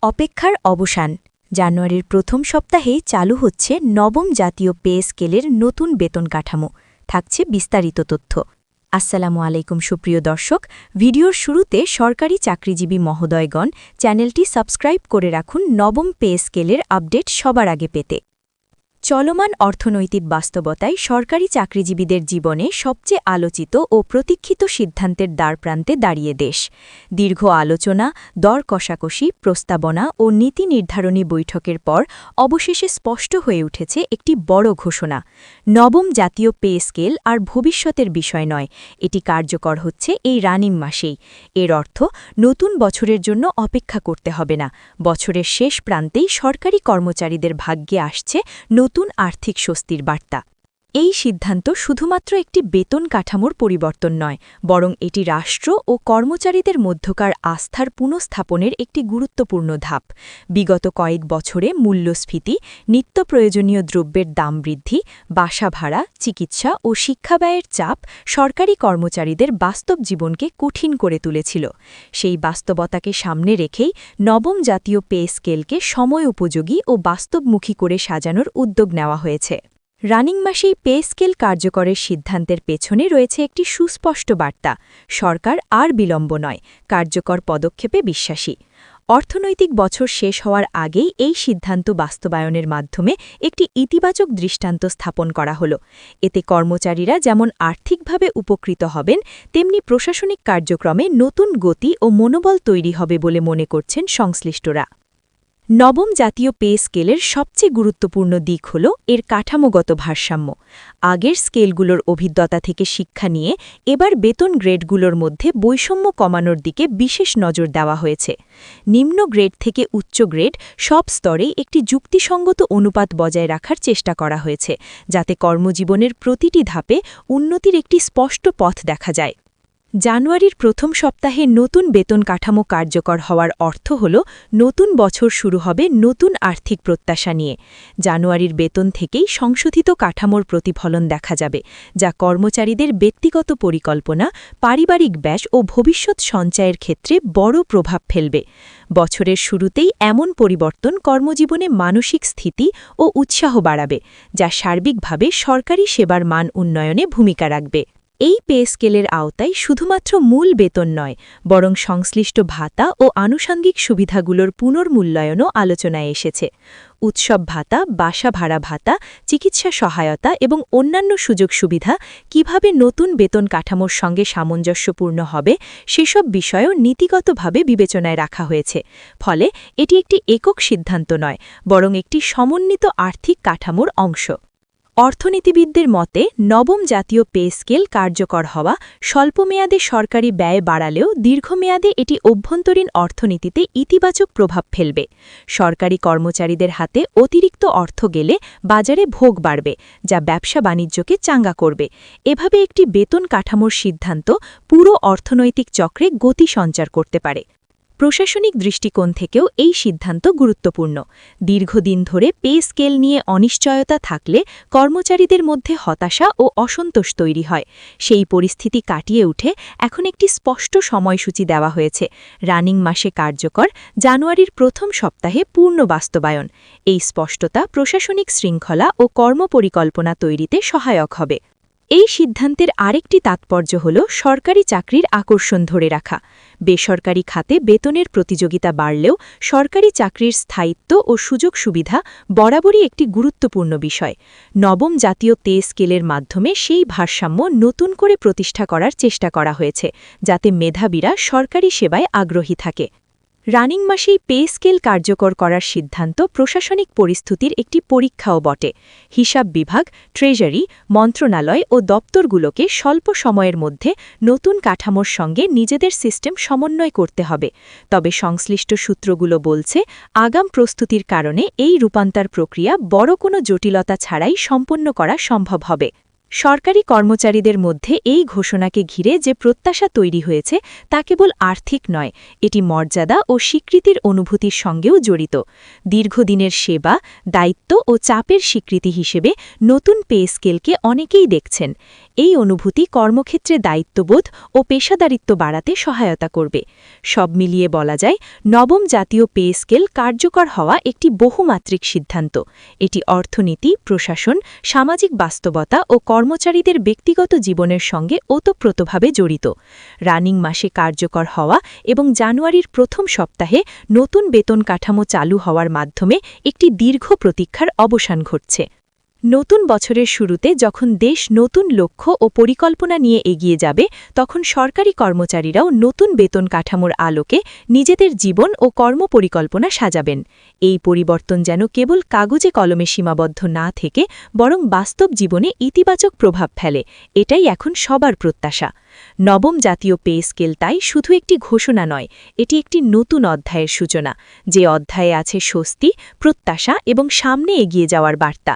অপেক্ষার অবসান। জানুয়ারির প্রথম সপ্তাহেই চালু হচ্ছে নবম জাতীয় পে স্কেলের নতুন বেতন কাঠামো। থাকছে বিস্তারিত তথ্য। আসসালামু আলাইকুম সুপ্রিয় দর্শক, ভিডিওর শুরুতে সরকারি চাকরিজীবী মহোদয়গণ চ্যানেলটি সাবস্ক্রাইব করে রাখুন নবম পে স্কেলের আপডেট সবার আগে পেতে। চলমান অর্থনৈতিক বাস্তবতায় সরকারি চাকরিজীবীদের জীবনে সবচেয়ে আলোচিত ও প্রতীক্ষিত সিদ্ধান্তের দ্বারপ্রান্তে দাঁড়িয়ে দেশ। দীর্ঘ আলোচনা, দর কষাকষি, প্রস্তাবনা ও নীতি নির্ধারণী বৈঠকের পর অবশেষে স্পষ্ট হয়ে উঠেছে একটি বড় ঘোষণা। নবম জাতীয় পে স্কেল আর ভবিষ্যতের বিষয় নয়, এটি কার্যকর হচ্ছে এই রানিং মাসেই। এর অর্থ নতুন বছরের জন্য অপেক্ষা করতে হবে না, বছরের শেষ প্রান্তেই সরকারি কর্মচারীদের ভাগ্যে আসছে নতুন আর্থিক স্বস্তির বার্তা। এই সিদ্ধান্ত শুধুমাত্র একটি বেতন কাঠামোর পরিবর্তন নয়, বরং এটি রাষ্ট্র ও কর্মচারীদের মধ্যকার আস্থার পুনঃস্থাপনের একটি গুরুত্বপূর্ণ ধাপ। বিগত কয়েক বছরে মূল্যস্ফীতি, নিত্য প্রয়োজনীয় দ্রব্যের দাম বৃদ্ধি, বাসা ভাড়া, চিকিৎসা ও শিক্ষাব্যয়ের চাপ সরকারি কর্মচারীদের বাস্তব জীবনকে কঠিন করে তুলেছিল। সেই বাস্তবতাকে সামনে রেখেই নবম জাতীয় পে স্কেলকে সময় উপযোগী ও বাস্তবমুখী করে সাজানোর উদ্যোগ নেওয়া হয়েছে। রানিং মাসেই পে স্কেল কার্যকরের সিদ্ধান্তের পেছনে রয়েছে একটি সুস্পষ্ট বার্তা। সরকার আর বিলম্ব নয়, কার্যকর পদক্ষেপে বিশ্বাসী। অর্থনৈতিক বছর শেষ হওয়ার আগেই এই সিদ্ধান্ত বাস্তবায়নের মাধ্যমে একটি ইতিবাচক দৃষ্টান্ত স্থাপন করা হল। এতে কর্মচারীরা যেমন আর্থিকভাবে উপকৃত হবেন, তেমনি প্রশাসনিক কার্যক্রমে নতুন গতি ও মনোবল তৈরি হবে বলে মনে করছেন সংশ্লিষ্টরা। নবম জাতীয় পে স্কেলের সবচেয়ে গুরুত্বপূর্ণ দিক হল এর কাঠামোগত ভারসাম্য। আগের স্কেলগুলোর অভিজ্ঞতা থেকে শিক্ষা নিয়ে এবার বেতন গ্রেডগুলোর মধ্যে বৈষম্য কমানোর দিকে বিশেষ নজর দেওয়া হয়েছে। নিম্ন গ্রেড থেকে উচ্চ গ্রেড সব স্তরেই একটি যুক্তিসঙ্গত অনুপাত বজায় রাখার চেষ্টা করা হয়েছে, যাতে কর্মজীবনের প্রতিটি ধাপে উন্নতির একটি স্পষ্ট পথ দেখা যায়। জানুয়ারির প্রথম সপ্তাহে নতুন বেতন কাঠামো কার্যকর হওয়ার অর্থ হল নতুন বছর শুরু হবে নতুন আর্থিক প্রত্যাশা নিয়ে। জানুয়ারির বেতন থেকেই সংশোধিত কাঠামোর প্রতিফলন দেখা যাবে, যা কর্মচারীদের ব্যক্তিগত পরিকল্পনা, পারিবারিক ব্যয় ও ভবিষ্যৎ সঞ্চয়ের ক্ষেত্রে বড় প্রভাব ফেলবে। বছরের শুরুতেই এমন পরিবর্তন কর্মজীবনে মানসিক স্থিতি ও উৎসাহ বাড়াবে, যা সার্বিকভাবে সরকারি সেবার মান উন্নয়নে ভূমিকা রাখবে। এই পে স্কেলের আওতায় শুধুমাত্র মূল বেতন নয়, বরং সংশ্লিষ্ট ভাতা ও আনুষঙ্গিক সুবিধাগুলোর পুনর্মূল্যায়নও আলোচনায় এসেছে। উৎসব ভাতা, বাসা ভাড়া ভাতা, চিকিৎসা সহায়তা এবং অন্যান্য সুযোগ সুবিধা কিভাবে নতুন বেতন কাঠামোর সঙ্গে সামঞ্জস্যপূর্ণ হবে সেসব বিষয়ও নীতিগতভাবে বিবেচনায় রাখা হয়েছে। ফলে এটি একটি একক সিদ্ধান্ত নয়, বরং একটি সমন্বিত আর্থিক কাঠামোর অংশ। অর্থনীতিবিদদের মতে নবম জাতীয় পে স্কেল কার্যকর হওয়া স্বল্পমেয়াদে সরকারি ব্যয় বাড়ালেও দীর্ঘমেয়াদে এটি অভ্যন্তরীণ অর্থনীতিতে ইতিবাচক প্রভাব ফেলবে। সরকারি কর্মচারীদের হাতে অতিরিক্ত অর্থ গেলে বাজারে ভোগ বাড়বে, যা ব্যবসা বাণিজ্যকে চাঙ্গা করবে। এভাবে একটি বেতন কাঠামোর সিদ্ধান্ত পুরো অর্থনৈতিক চক্রে গতি সঞ্চার করতে পারে। প্রশাসনিক দৃষ্টিকোণ থেকেও এই সিদ্ধান্ত গুরুত্বপূর্ণ। দীর্ঘদিন ধরে পে স্কেল নিয়ে অনিশ্চয়তা থাকলে কর্মচারীদের মধ্যে হতাশা ও অসন্তোষ তৈরি হয়। সেই পরিস্থিতি কাটিয়ে উঠে এখন একটি স্পষ্ট সময়সূচি দেওয়া হয়েছে। রানিং মাসে কার্যকর, জানুয়ারির প্রথম সপ্তাহে পূর্ণ বাস্তবায়ন। এই স্পষ্টতা প্রশাসনিক শৃঙ্খলা ও কর্মপরিকল্পনা তৈরিতে সহায়ক হবে। এই সিদ্ধান্তের আরেকটি তাৎপর্য হল সরকারি চাকরির আকর্ষণ ধরে রাখা। বেসরকারি খাতে বেতনের প্রতিযোগিতা বাড়লেও সরকারি চাকরির স্থায়িত্ব ও সুযোগ সুবিধা বরাবরই একটি গুরুত্বপূর্ণ বিষয়। নবম জাতীয় পে স্কেলের মাধ্যমে সেই ভারসাম্য নতুন করে প্রতিষ্ঠা করার চেষ্টা করা হয়েছে, যাতে মেধাবীরা সরকারি সেবায় আগ্রহী থাকে। রানিং মাসেই পে স্কেল কার্যকর করার সিদ্ধান্ত প্রশাসনিক পরিস্থিতির একটি পরীক্ষাও বটে। হিসাব বিভাগ, ট্রেজারি, মন্ত্রণালয় ও দপ্তরগুলোকে স্বল্প সময়ের মধ্যে নতুন কাঠামোর সঙ্গে নিজেদের সিস্টেম সমন্বয় করতে হবে। তবে সংশ্লিষ্ট সূত্রগুলো বলছে, আগাম প্রস্তুতির কারণে এই রূপান্তর প্রক্রিয়া বড় কোনো জটিলতা ছাড়াই সম্পন্ন করা সম্ভব হবে। সরকারি কর্মচারীদের মধ্যে এই ঘোষণাকে ঘিরে যে প্রত্যাশা তৈরি হয়েছে তা কেবল আর্থিক নয়, এটি মর্যাদা ও স্বীকৃতির অনুভূতির সঙ্গেও জড়িত। দীর্ঘদিনের সেবা, দায়িত্ব ও চাপের স্বীকৃতি হিসেবে নতুন পে স্কেলকে অনেকেই দেখছেন। এই অনুভূতি কর্মক্ষেত্রে দায়িত্ববোধ ও পেশাদারিত্ব বাড়াতে সহায়তা করবে। সব মিলিয়ে বলা যায়, নবম জাতীয় পে স্কেল কার্যকর হওয়া একটি বহুমাত্রিক সিদ্ধান্ত। এটি অর্থনীতি, প্রশাসন, সামাজিক বাস্তবতা ও কর্মচারীদের ব্যক্তিগত জীবনের সঙ্গে ওতপ্রোতভাবে জড়িত। রানিং মাসে কার্যকর হওয়া এবং জানুয়ারির প্রথম সপ্তাহে নতুন বেতন কাঠামো চালু হওয়ার মাধ্যমে একটি দীর্ঘ প্রতীক্ষার অবসান ঘটছে। নতুন বছরের শুরুতে যখন দেশ নতুন লক্ষ্য ও পরিকল্পনা নিয়ে এগিয়ে যাবে, তখন সরকারি কর্মচারীরাও নতুন বেতন কাঠামোর আলোকে নিজেদের জীবন ও কর্মপরিকল্পনা সাজাবেন। এই পরিবর্তন যেন কেবল কাগজে কলমে সীমাবদ্ধ না থেকে বরং বাস্তব জীবনে ইতিবাচক প্রভাব ফেলে, এটাই এখন সবার প্রত্যাশা। নবম জাতীয় পে স্কেল তাই শুধু একটি ঘোষণা নয়, এটি একটি নতুন অধ্যায়ের সূচনা, যে অধ্যায়ে আছে স্বস্তি, প্রত্যাশা এবং সামনে এগিয়ে যাওয়ার বার্তা।